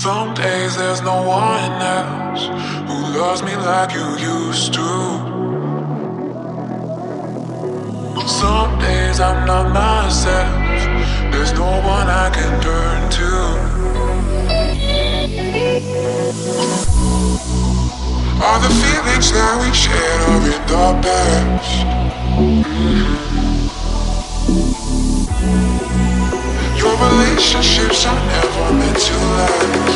Some days there's no one else who loves me like you used to. Some days I'm not myself. There's no one I can turn to. All the feelings that we shared are in the past. Your relationships are never meant to last.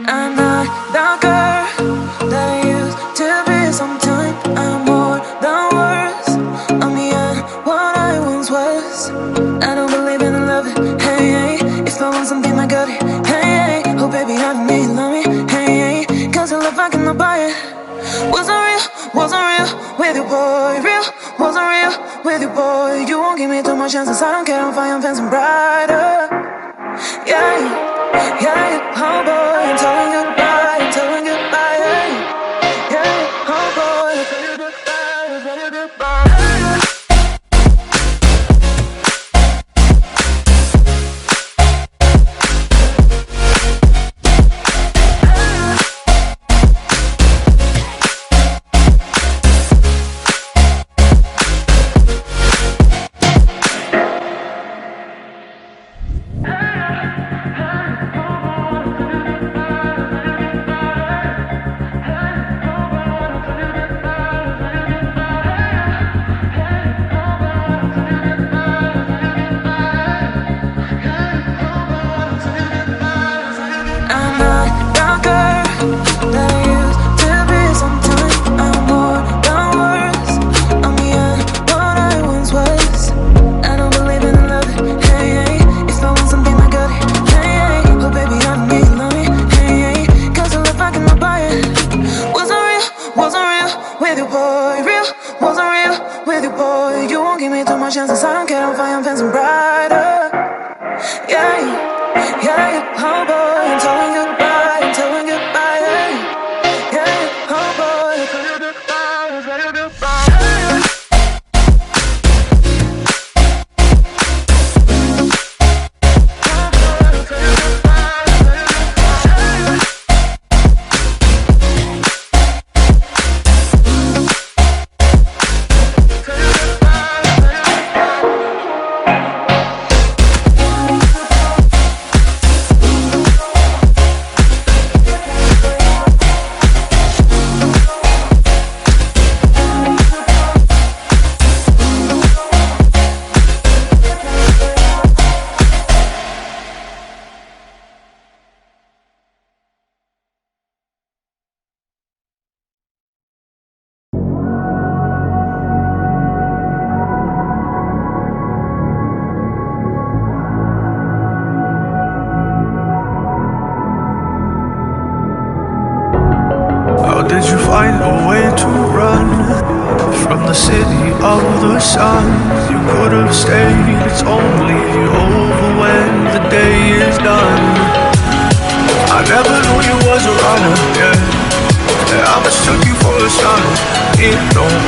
I'm not the girl that I used to be. Sometime I'm more than words. I'm beyond what I once was. I don't believe in love, hey, hey. If I want something, I got it, hey, hey. Oh baby, I don't need love me, hey, hey. Cause your love I cannot buy it. Wasn't real with you, boy. Real, wasn't real with you, boy. You won't give me too much chances. I don't care if I am fancy brighter. Yeah. Yeah, oh boy, I'm telling goodbye, I'm telling goodbye, yeah, yeah, oh boy, I'm telling goodbye, I'm telling goodbye. Chances, I don't care if I am fancy brighter. Yeah, yeah, oh boy, I'm telling goodbye, I'm telling goodbye. Yeah, yeah, oh boy, I'm telling goodbye, I'm telling goodbye. find a way to run from the city of the sun. You could have stayed, it's only over when the day is done. I never knew you was a runner, yeah. I mistook you for a son. It don't